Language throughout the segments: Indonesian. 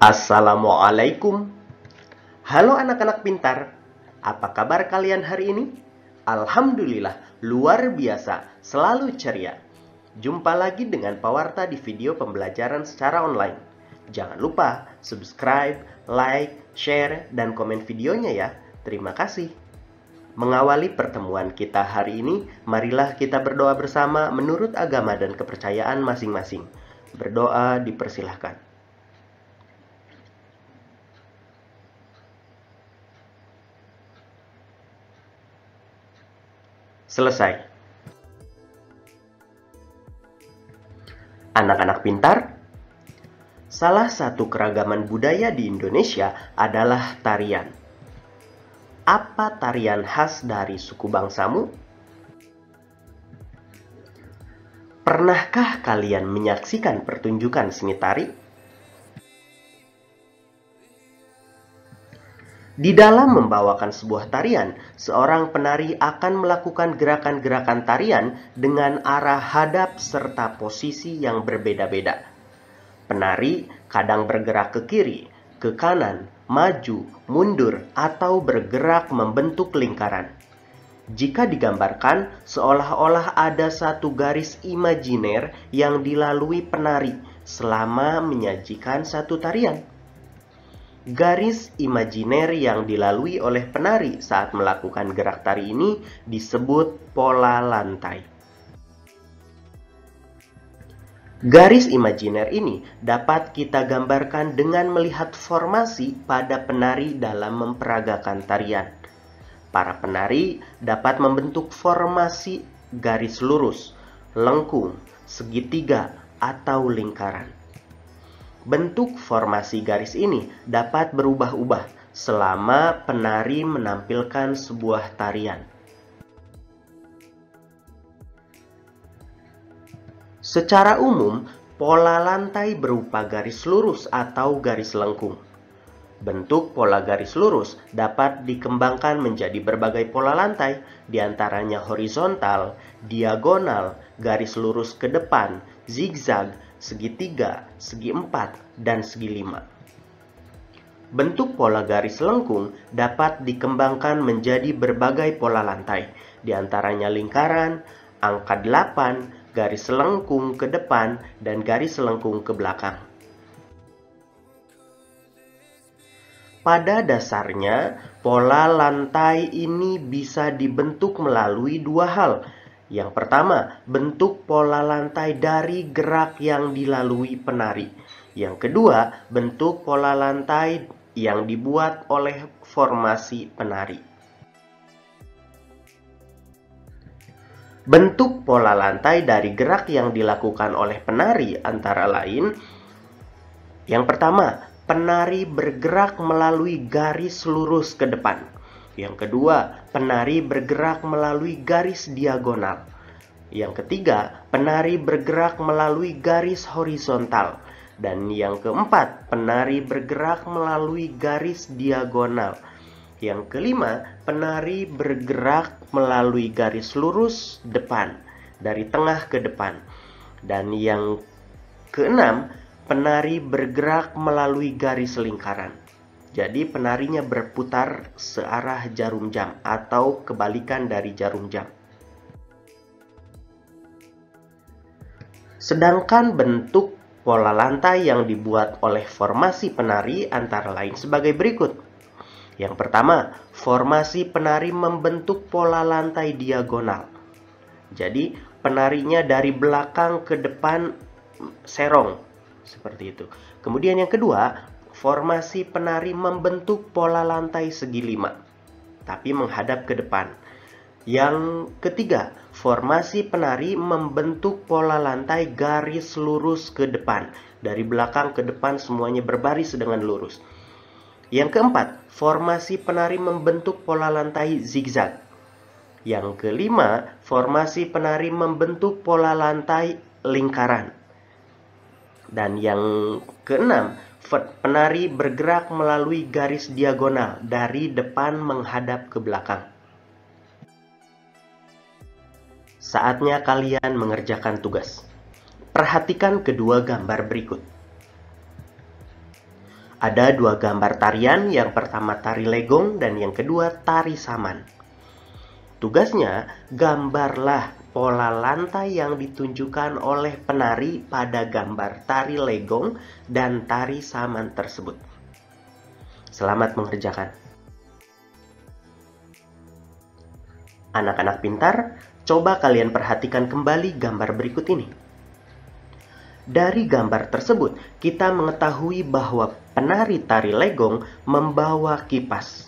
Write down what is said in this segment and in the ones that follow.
Assalamualaikum. Halo anak-anak pintar. Apa kabar kalian hari ini? Alhamdulillah, luar biasa, selalu ceria. Jumpa lagi dengan Pawarta di video pembelajaran secara online. Jangan lupa subscribe, like, share, dan komen videonya ya. Terima kasih. Mengawali pertemuan kita hari ini, marilah kita berdoa bersama menurut agama dan kepercayaan masing-masing. Berdoa dipersilahkan. Selesai. Anak-anak pintar, salah satu keragaman budaya di Indonesia adalah tarian. Apa tarian khas dari suku bangsamu? Pernahkah kalian menyaksikan pertunjukan seni tari? Di dalam membawakan sebuah tarian, seorang penari akan melakukan gerakan-gerakan tarian dengan arah hadap serta posisi yang berbeda-beda. Penari kadang bergerak ke kiri, ke kanan, maju, mundur, atau bergerak membentuk lingkaran. Jika digambarkan, seolah-olah ada satu garis imajiner yang dilalui penari selama menyajikan satu tarian. Garis imajiner yang dilalui oleh penari saat melakukan gerak tari ini disebut pola lantai. Garis imajiner ini dapat kita gambarkan dengan melihat formasi pada penari dalam memperagakan tarian. Para penari dapat membentuk formasi garis lurus, lengkung, segitiga, atau lingkaran. Bentuk formasi garis ini dapat berubah-ubah selama penari menampilkan sebuah tarian. Secara umum, pola lantai berupa garis lurus atau garis lengkung. Bentuk pola garis lurus dapat dikembangkan menjadi berbagai pola lantai, diantaranya horizontal, diagonal, garis lurus ke depan, zigzag, segitiga, segi empat, dan segi lima. Bentuk pola garis lengkung dapat dikembangkan menjadi berbagai pola lantai, diantaranya lingkaran, angka 8, garis lengkung ke depan, dan garis lengkung ke belakang. Pada dasarnya, pola lantai ini bisa dibentuk melalui dua hal. Yang pertama, bentuk pola lantai dari gerak yang dilalui penari. Yang kedua, bentuk pola lantai yang dibuat oleh formasi penari. Bentuk pola lantai dari gerak yang dilakukan oleh penari antara lain: yang pertama, penari bergerak melalui garis lurus ke depan. Yang kedua, penari bergerak melalui garis diagonal. Yang ketiga, penari bergerak melalui garis horizontal. Dan yang keempat, penari bergerak melalui garis diagonal. Yang kelima, penari bergerak melalui garis lurus depan, dari tengah ke depan. Dan yang keenam, penari bergerak melalui garis lingkaran. Jadi penarinya berputar searah jarum jam atau kebalikan dari jarum jam. Sedangkan bentuk pola lantai yang dibuat oleh formasi penari antara lain sebagai berikut. Yang pertama, formasi penari membentuk pola lantai diagonal. Jadi penarinya dari belakang ke depan serong, seperti itu. Kemudian yang kedua, formasi penari membentuk pola lantai segi lima, tapi menghadap ke depan. Yang ketiga, formasi penari membentuk pola lantai garis lurus ke depan. Dari belakang ke depan semuanya berbaris dengan lurus. Yang keempat, formasi penari membentuk pola lantai zigzag. Yang kelima, formasi penari membentuk pola lantai lingkaran. Dan yang keenam, penari bergerak melalui garis diagonal dari depan menghadap ke belakang. Saatnya kalian mengerjakan tugas. Perhatikan kedua gambar berikut. Ada dua gambar tarian, yang pertama tari legong dan yang kedua tari saman. Tugasnya, gambarlah pola lantai yang ditunjukkan oleh penari pada gambar tari legong dan tari saman tersebut. Selamat mengerjakan. Anak-anak pintar, coba kalian perhatikan kembali gambar berikut ini. Dari gambar tersebut, kita mengetahui bahwa penari tari legong membawa kipas.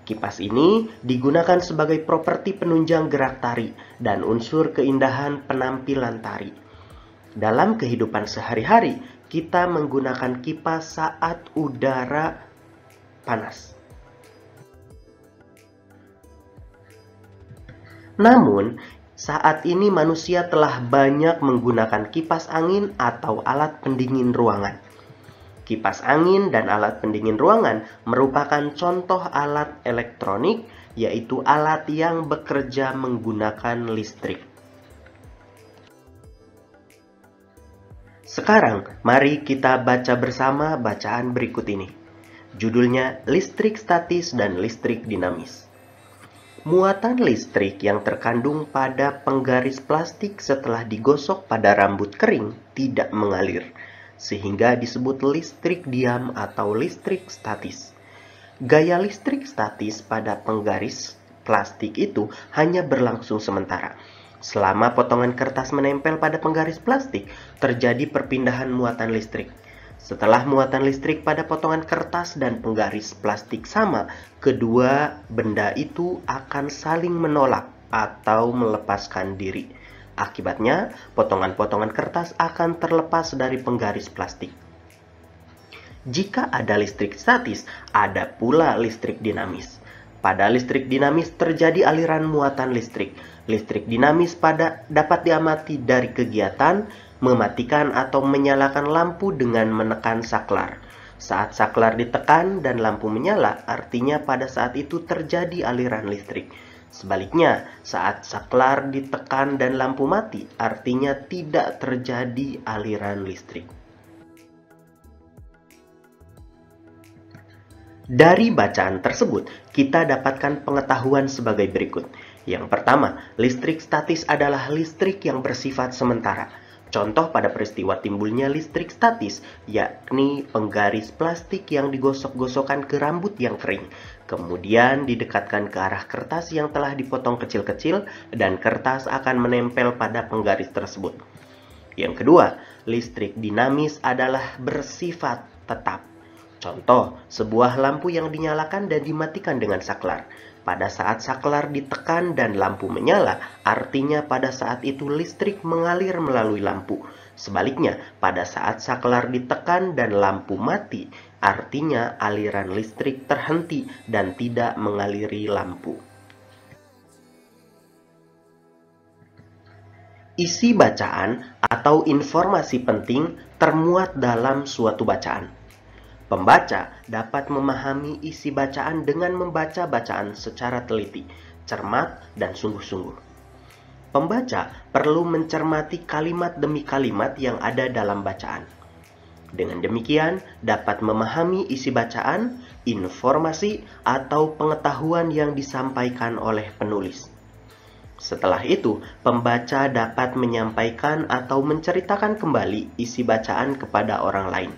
Kipas ini digunakan sebagai properti penunjang gerak tari dan unsur keindahan penampilan tari. Dalam kehidupan sehari-hari, kita menggunakan kipas saat udara panas. Namun, saat ini manusia telah banyak menggunakan kipas angin atau alat pendingin ruangan. Kipas angin dan alat pendingin ruangan merupakan contoh alat elektronik, yaitu alat yang bekerja menggunakan listrik. Sekarang, mari kita baca bersama bacaan berikut ini. Judulnya listrik statis dan listrik dinamis. Muatan listrik yang terkandung pada penggaris plastik setelah digosok pada rambut kering tidak mengalir, sehingga disebut listrik diam atau listrik statis. Gaya listrik statis pada penggaris plastik itu hanya berlangsung sementara. Selama potongan kertas menempel pada penggaris plastik, terjadi perpindahan muatan listrik. Setelah muatan listrik pada potongan kertas dan penggaris plastik sama, kedua benda itu akan saling menolak atau melepaskan diri. Akibatnya, potongan-potongan kertas akan terlepas dari penggaris plastik. Jika ada listrik statis, ada pula listrik dinamis. Pada listrik dinamis terjadi aliran muatan listrik. Listrik dinamis dapat diamati dari kegiatan mematikan atau menyalakan lampu dengan menekan saklar. Saat saklar ditekan dan lampu menyala, artinya pada saat itu terjadi aliran listrik. Sebaliknya, saat saklar ditekan dan lampu mati, artinya tidak terjadi aliran listrik. Dari bacaan tersebut, kita dapatkan pengetahuan sebagai berikut. Yang pertama, listrik statis adalah listrik yang bersifat sementara. Contoh pada peristiwa timbulnya listrik statis, yakni penggaris plastik yang digosok-gosokkan ke rambut yang kering, kemudian didekatkan ke arah kertas yang telah dipotong kecil-kecil, dan kertas akan menempel pada penggaris tersebut. Yang kedua, listrik dinamis adalah bersifat tetap. Contoh, sebuah lampu yang dinyalakan dan dimatikan dengan saklar. Pada saat saklar ditekan dan lampu menyala, artinya pada saat itu listrik mengalir melalui lampu. Sebaliknya, pada saat saklar ditekan dan lampu mati, artinya aliran listrik terhenti dan tidak mengaliri lampu. Isi bacaan atau informasi penting termuat dalam suatu bacaan. Pembaca dapat memahami isi bacaan dengan membaca bacaan secara teliti, cermat, dan sungguh-sungguh. Pembaca perlu mencermati kalimat demi kalimat yang ada dalam bacaan. Dengan demikian, dapat memahami isi bacaan, informasi, atau pengetahuan yang disampaikan oleh penulis. Setelah itu, pembaca dapat menyampaikan atau menceritakan kembali isi bacaan kepada orang lain.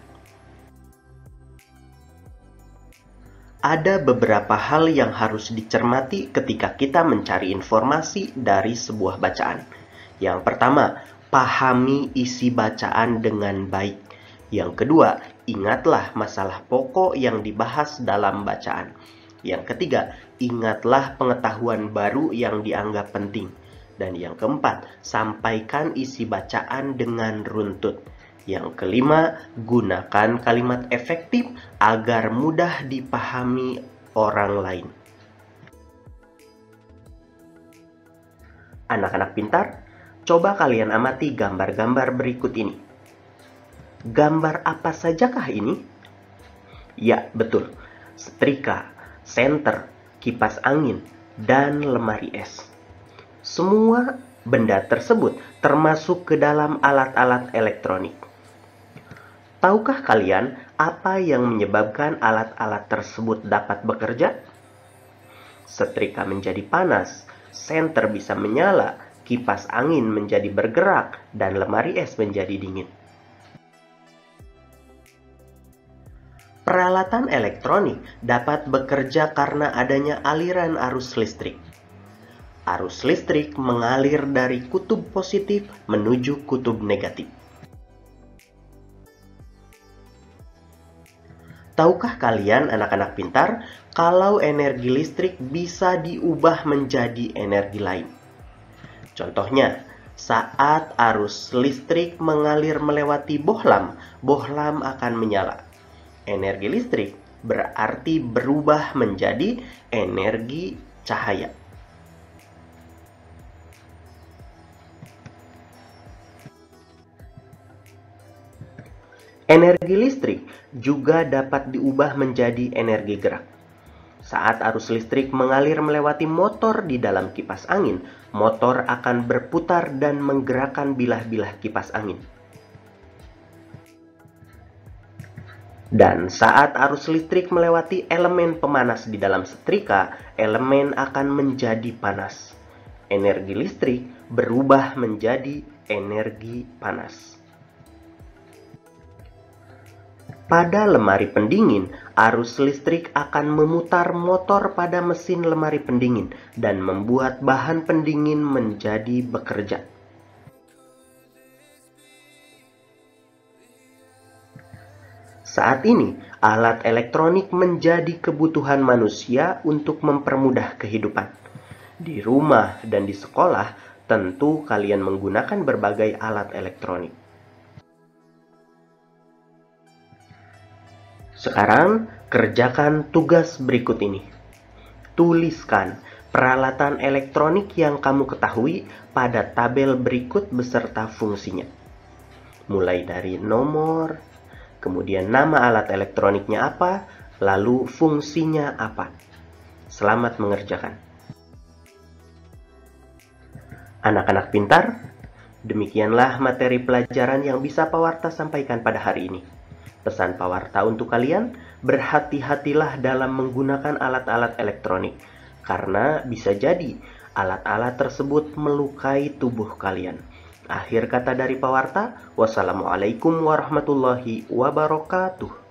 Ada beberapa hal yang harus dicermati ketika kita mencari informasi dari sebuah bacaan. Yang pertama, pahami isi bacaan dengan baik. Yang kedua, ingatlah masalah pokok yang dibahas dalam bacaan. Yang ketiga, ingatlah pengetahuan baru yang dianggap penting. Dan yang keempat, sampaikan isi bacaan dengan runtut. Yang kelima, gunakan kalimat efektif agar mudah dipahami orang lain. Anak-anak pintar, coba kalian amati gambar-gambar berikut ini. Gambar apa sajakah ini? Ya, betul. Setrika, senter, kipas angin, dan lemari es. Semua benda tersebut termasuk ke dalam alat-alat elektronik. Tahukah kalian Apa yang menyebabkan alat-alat tersebut dapat bekerja? Setrika menjadi panas, senter bisa menyala, kipas angin menjadi bergerak, dan lemari es menjadi dingin. Peralatan elektronik dapat bekerja karena adanya aliran arus listrik. Arus listrik mengalir dari kutub positif menuju kutub negatif. Tahukah kalian anak-anak pintar kalau energi listrik bisa diubah menjadi energi lain? Contohnya, saat arus listrik mengalir melewati bohlam, bohlam akan menyala. Energi listrik berarti berubah menjadi energi cahaya. Energi listrik juga dapat diubah menjadi energi gerak. Saat arus listrik mengalir melewati motor di dalam kipas angin, motor akan berputar dan menggerakkan bilah-bilah kipas angin. Dan saat arus listrik melewati elemen pemanas di dalam setrika, elemen akan menjadi panas. Energi listrik berubah menjadi energi panas. Pada lemari pendingin, arus listrik akan memutar motor pada mesin lemari pendingin dan membuat bahan pendingin menjadi bekerja. Saat ini, alat elektronik menjadi kebutuhan manusia untuk mempermudah kehidupan. Di rumah dan di sekolah, tentu kalian menggunakan berbagai alat elektronik. Sekarang, kerjakan tugas berikut ini. Tuliskan peralatan elektronik yang kamu ketahui pada tabel berikut beserta fungsinya. Mulai dari nomor, kemudian nama alat elektroniknya apa, lalu fungsinya apa. Selamat mengerjakan. Anak-anak pintar, demikianlah materi pelajaran yang bisa Pak Warta sampaikan pada hari ini. Pesan Pak Warta untuk kalian, berhati-hatilah dalam menggunakan alat-alat elektronik, karena bisa jadi alat-alat tersebut melukai tubuh kalian. Akhir kata dari Pak Warta, wassalamualaikum warahmatullahi wabarakatuh.